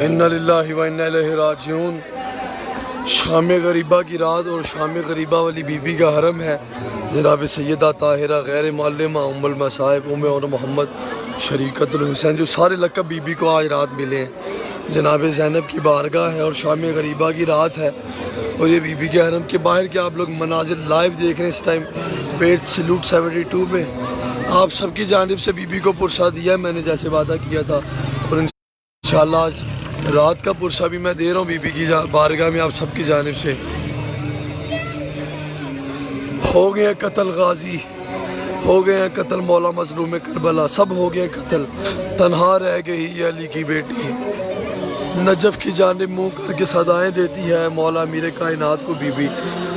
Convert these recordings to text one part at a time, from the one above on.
انا للہ و انا الیہ راجعون۔ شام غریبہ کی رات اور شام غریبہ والی بی بی کا حرم ہے جناب سیدہ طاہرہ غیر معلمہ ام المصائب ام اور محمد شریکت الحسین، جو سارے لقب بی بی کو آج رات ملے ہیں۔ جناب زینب کی بارگاہ ہے اور شام غریبہ کی رات ہے، اور یہ بی بی کے حرم کے باہر کے آپ لوگ مناظر لائیو دیکھ رہے ہیں اس ٹائم پیج سلوٹ 72 پہ۔ آپ سب کی جانب سے بی بی کو پرسہ دیا ہے میں نے جیسے وعدہ کیا تھا، اور انشاءاللہ آج رات کا پرسہ بھی میں دے رہا ہوں بی بی کی بارگاہ میں آپ سب کی جانب سے۔ ہو گئے قتل غازی، ہو گئے ہیں قتل مولا مظلوم کربلا، سب ہو گئے قتل، تنہا رہ گئی یہ علی کی بیٹی۔ نجف کی جانب منہ کر کے صدائیں دیتی ہے مولا میرے کائنات کو بی بی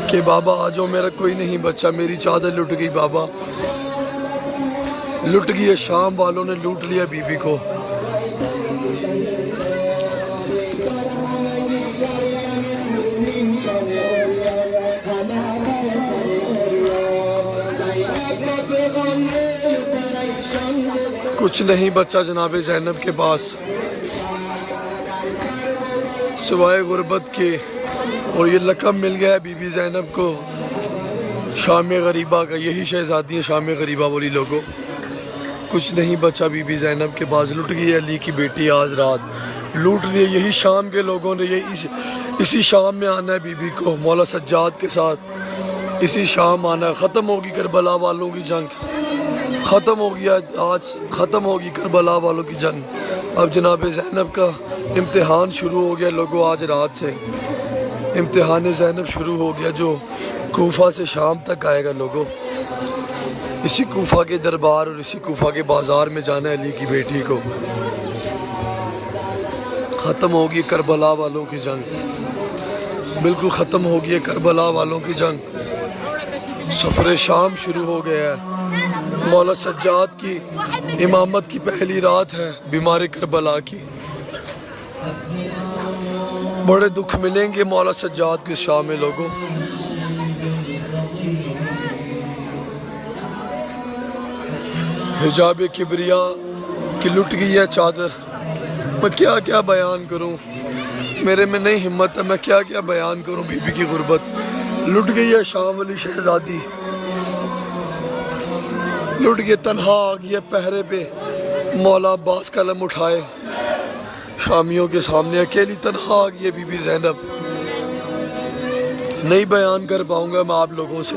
کہ بابا آ جاؤ میرا کوئی نہیں بچہ، میری چادر لٹ گئی بابا، لٹ گئی ہے، شام والوں نے لوٹ لیا بی بی کو۔ کچھ نہیں بچہ جناب زینب کے پاس سوائے غربت کے، اور یہ لقب مل گیا ہے بی بی زینب کو شام غریبہ کا، یہی شہزادی ہے شام غریبہ والی لوگوں۔ کچھ نہیں بچہ بی بی زینب کے پاس، لٹ گئی ہے علی کی بیٹی آج رات، لوٹ لیے یہی شام کے لوگوں نے، اسی شام میں آنا ہے بی بی کو مولا سجاد کے ساتھ، اسی شام آنا ہے۔ ختم ہوگی کربلا والوں کی جنگ، ختم ہو گیا آج، ختم ہوگی کربلا والوں کی جنگ۔ اب جناب زینب کا امتحان شروع ہو گیا لوگوں، آج رات سے امتحان زینب شروع ہو گیا جو کوفہ سے شام تک آئے گا لوگوں۔ اسی کوفہ کے دربار اور اسی کوفہ کے بازار میں جانا ہے علی کی بیٹی کو۔ ختم ہوگی کربلا والوں کی جنگ، بالکل ختم ہوگی کربلا والوں کی جنگ۔ سفر شام شروع ہو گیا ہے، مولا سجاد کی امامت کی پہلی رات ہے بیمار کربلا کی۔ بڑے دکھ ملیں گے مولا سجاد کے شام میں لوگوں۔ حجاب کبریا کی لٹ گئی ہے چادر، میں کیا کیا بیان کروں، میرے میں نہیں ہمت ہے، میں کیا کیا بیان کروں بی بی کی غربت۔ لٹ گئی ہے شام والی شہزادی، لٹ گئے، تنہا آ گئی ہے پہرے پہ مولا عباس قلم اٹھائے، شامیوں کے سامنے اکیلی تنہا آ گئی ہے بی بی زینب۔ نہیں بیان کر پاؤں گا میں آپ لوگوں سے،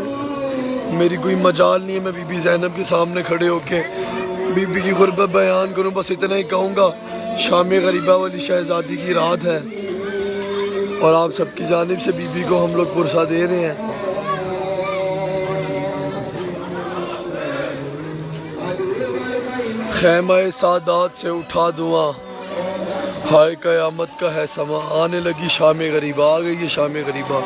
میری کوئی مجال نہیں ہے میں بی بی زینب کے سامنے کھڑے ہو کے بی بی کی غربت بیان کروں، بس اتنا ہی کہوں گا شام غریبہ والی شہزادی کی رات ہے، اور آپ سب کی جانب سے بی بی کو ہم لوگ پرسہ دے رہے ہیں۔ خیمہ سادات سے اٹھا دعا، ہائے قیامت کا ہے سما، آنے لگی شام غریبہ، آ گئی ہے شام غریبہ،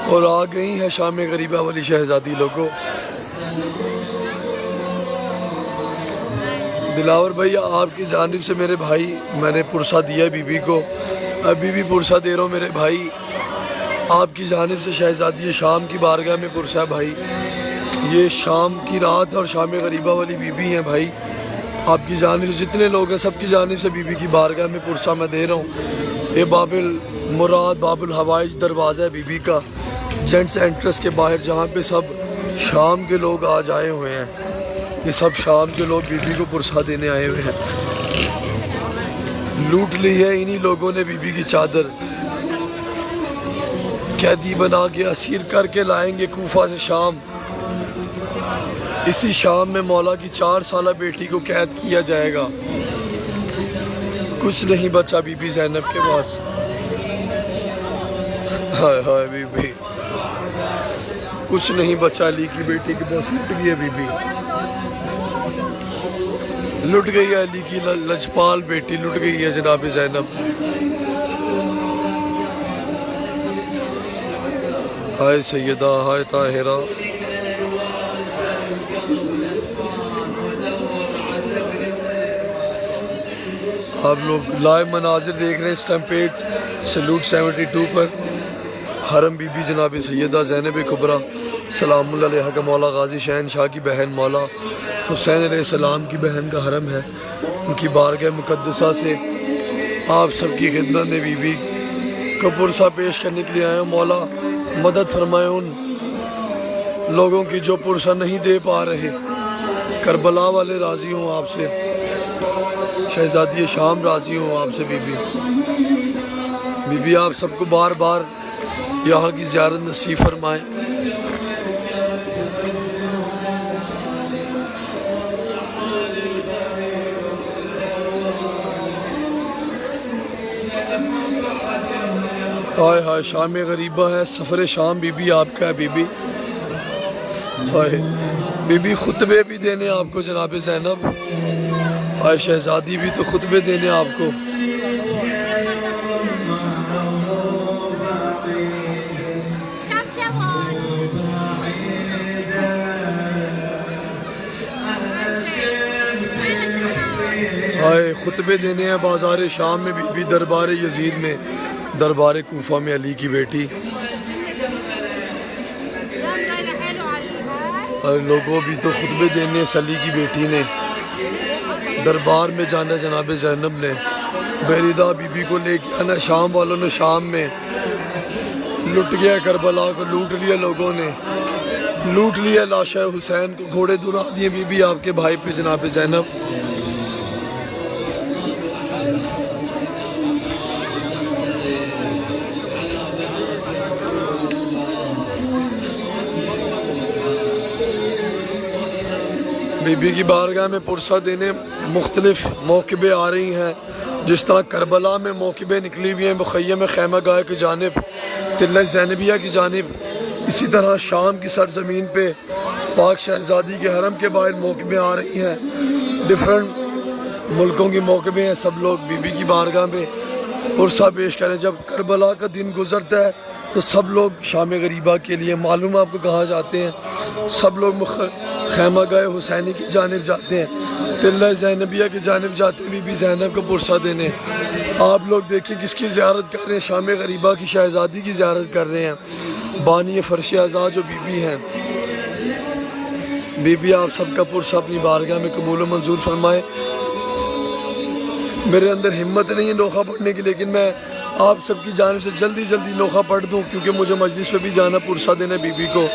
اور آ گئی ہے شام غریبہ والی شہزادی لوگوں۔ دلاور بھائی آپ کی جانب سے میرے بھائی میں نے پرسہ دیا بی بی کو، ابھی بھی پرسہ دے رہا ہوں میرے بھائی، آپ کی جانب سے شہزادی شام کی بارگاہ میں پرسہ ہے بھائی، یہ شام کی رات اور شام غریبہ والی بی بی ہیں بھائی، آپ کی جانب سے جتنے لوگ ہیں سب کی جانب سے بی بی کی بارگاہ میں پرسہ میں دے رہا ہوں۔ یہ باب المراد باب الحوائج دروازہ ہے بی بی کا، جینٹس انٹرس کے باہر، جہاں پہ سب شام کے لوگ آج آئے ہوئے ہیں، یہ سب شام کے لوگ بی بی کو پرسہ دینے آئے ہوئے ہیں۔ لوٹ لی ہے انہی لوگوں نے بی بی کی چادر، قیدی بنا کے اسیر کر کے لائیں گے کوفہ سے شام، اسی شام میں مولا کی 4 سالہ بیٹی کو قید کیا جائے گا۔ کچھ نہیں بچا بی بی زینب کے پاس، ہائے ہائے بی بی، کچھ نہیں بچا علی کی بیٹی کے پاس، لٹ گئی ہے بی بی، لٹ گئی ہے علی کی لجپال بیٹی، لٹ گئی ہے جناب زینب۔ ہائے سیدہ، ہائے طاہرہ، آپ لوگ لائیو مناظر دیکھ رہے ہیں اس ٹائم پیج سلوٹ 72 پر، حرم بی بی جناب سیدہ زینب کبریٰ سلام اللہ علیہ کا مولا غازی شہنشاہ کی بہن مولا حسین علیہ السلام کی بہن کا حرم ہے، ان کی بارگاہ مقدسہ سے آپ سب کی خدمت میں بی بی کو پرسہ پیش کرنے کے لیے آئے ہوں۔ مولا مدد فرمائے ان لوگوں کی جو پرسہ نہیں دے پا رہے۔ کربلا والے راضی ہوں آپ سے، شہزادی شام راضی ہوں آپ سے بی بی۔ بی بی آپ سب کو بار بار یہاں کی زیارت نصیب فرمائیں۔ ہائے ہائے شام غریبہ ہے، سفر شام بی بی آپ کا ہے بی بی۔ ہائے بی بی خطبے بھی دینے آپ کو جناب زینب، ہائے شہزادی بھی تو خطبے دینے آپ کو۔ ہائے خطبے دینے ہیں بازار شام میں بی بی، دربار یزید میں، دربار کوفہ میں علی کی بیٹی۔ اور لوگوں بھی تو خطبے دینے علی کی بیٹی نے، دربار میں جانا جناب زینب نے۔ بیریدہ بی بی کو لے کے آنا، شام والوں نے شام میں لٹ گیا، کربلا کو لوٹ لیا لوگوں نے، لوٹ لیا لاشا حسین کو، گھوڑے دلا دیے بی بی آپ کے بھائی پہ جناب زینب۔ بی بی کی بارگاہ میں پرسہ دینے مختلف موقبے آ رہی ہیں، جس طرح کربلا میں موقبے نکلی ہوئی ہیں مخیم خیمہ گاہ کی جانب، تلہ زینبیہ کی جانب، اسی طرح شام کی سرزمین پہ پاک شہزادی کے حرم کے باہر موقبے آ رہی ہیں، ڈیفرنٹ ملکوں کی موقبے ہیں۔ سب لوگ بی بی کی بارگاہ میں پرسہ پیش کریں۔ جب کربلا کا دن گزرتا ہے تو سب لوگ شام غریبہ کے لیے، معلوم آپ کو کہاں جاتے ہیں، سب لوگ خیمہ گاہ حسینی کی جانب جاتے ہیں، تلہ زینبیہ کی جانب جاتے ہیں بی بی زینب کو پرسہ دینے۔ آپ لوگ دیکھیں کس کی زیارت کر رہے ہیں، شام غریبہ کی شہزادی کی زیارت کر رہے ہیں، بانی فرش اعزاز جو بی بی ہیں۔ بی بی آپ سب کا پرسہ اپنی بارگاہ میں قبول و منظور فرمائے۔ میرے اندر ہمت نہیں ہے نوخہ پڑھنے کی، لیکن میں آپ سب کی جانب سے جلدی نوخہ پڑھ دوں، کیونکہ مجھے مجلس پہ بھی جانا، پرسہ دینا بی بی کو۔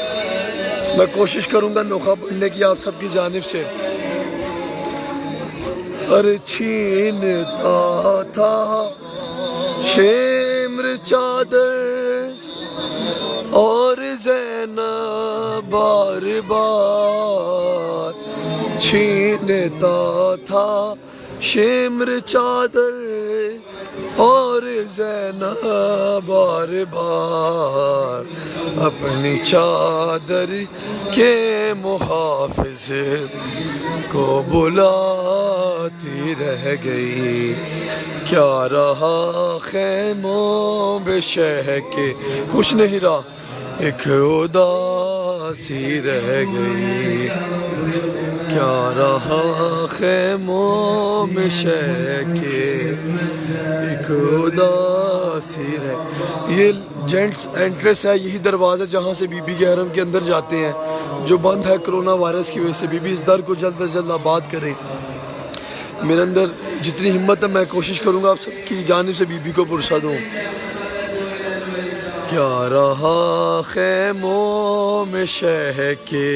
میں کوشش کروں گا نوخہ پڑھنے کی آپ سب کی جانب سے۔ ارے چھینتا تھا شمر چادر اور زینب بار بار، چھینتا تھا شمر چادر اور زینب بار بار، اپنی چادر کے محافظ کو بلاتی رہ گئی، کیا رہا خیموں بے شہ کے، کچھ نہیں رہا، ایک اداسی رہ گئی، کیا رہا خیموں میں شہ کے، ایک اداسی رہ۔ یہ جینٹس انٹریس ہے، یہی دروازہ جہاں سے بی بی کے حرم کے اندر جاتے ہیں، جو بند ہے کرونا وائرس کی وجہ سے۔ بی بی اس در کو جلد از جلد آباد کریں۔ میرے اندر جتنی ہمت ہے میں کوشش کروں گا آپ سب کی جانب سے بی بی کو پرسہ دوں۔ کیا رہا خیموں میں شہ کے،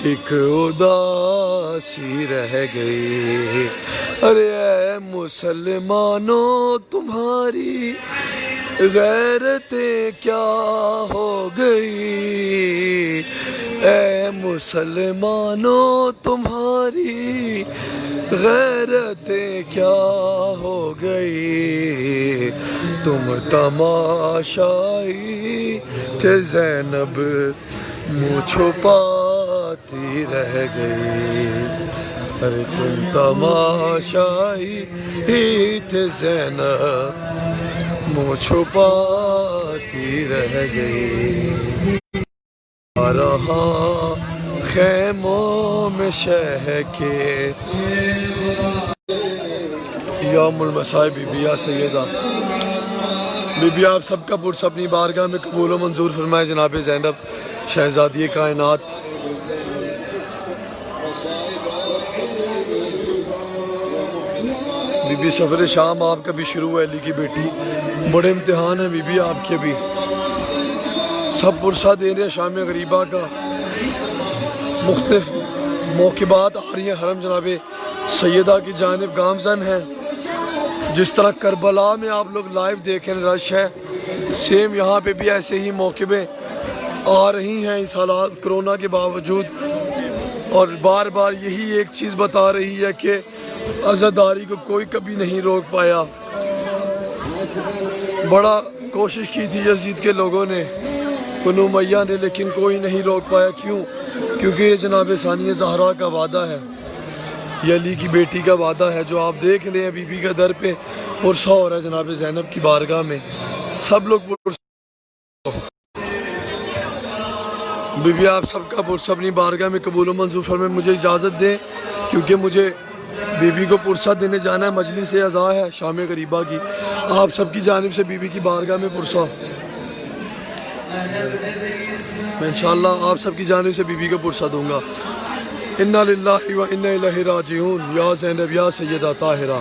ایک اداسی رہ گئی، ارے اے مسلمانوں تمہاری غیرتیں کیا ہو گئی، اے مسلمانوں تمہاری غیرتیں کیا ہو گئی، تم تماشائی تھے زینب منہ چھپاتی رہ گئی، ارے تم تماشائی تھے زینب منہ چھپاتی رہ گئی، آ رہا خیموں میں شہ کے، یوم المسائب بی بی یا سیدہ۔ بی بی آپ سب کا پرسہ اپنی بارگاہ میں قبول و منظور فرمائے جناب زینب شہزادی کائنات۔ بی بی سفر شام آپ کا بھی شروع ہے، علی کی بیٹی، بڑے امتحان ہیں بی بی آپ کے بھی، سب پرسہ دے رہے ہیں شام غریبہ کا، مختلف موقبات آ رہی ہیں حرم جناب سیدہ کی جانب گامزن ہیں، جس طرح کربلا میں آپ لوگ لائیو دیکھیں رش ہے، سیم یہاں پہ بھی ایسے ہی موقبیں آ رہی ہیں اس حالات کرونا کے باوجود، اور بار بار یہی ایک چیز بتا رہی ہے کہ عزاداری کو کوئی کبھی نہیں روک پایا۔ بڑا کوشش کی تھی یزید کے لوگوں نے، بنو امیہ نے، لیکن کوئی نہیں روک پایا۔ کیوں؟ کیونکہ یہ جناب ثانیہ زہرا کا وعدہ ہے، یہ علی کی بیٹی کا وعدہ ہے، جو آپ دیکھ رہے ہیں بی بی کا در پہ پرسہ ہو رہا ہے جناب زینب کی بارگاہ میں، سب لوگ بی بی آپ سب کا پرسہ اپنی بارگاہ میں قبول و منظور فرمائیں۔ مجھے اجازت دیں کیونکہ مجھے بی بی کو پرسہ دینے جانا ہے، مجلس عزا ہے شام غریبہ کی، آپ سب کی جانب سے بی بی کی بارگاہ میں پرسہ میں انشاءاللہ آپ سب کی جانب سے بی بی کو پرسہ دوں گا۔ انا للہ و انا الیہ راجعون، یا زینب یا سیدہ طاہرہ۔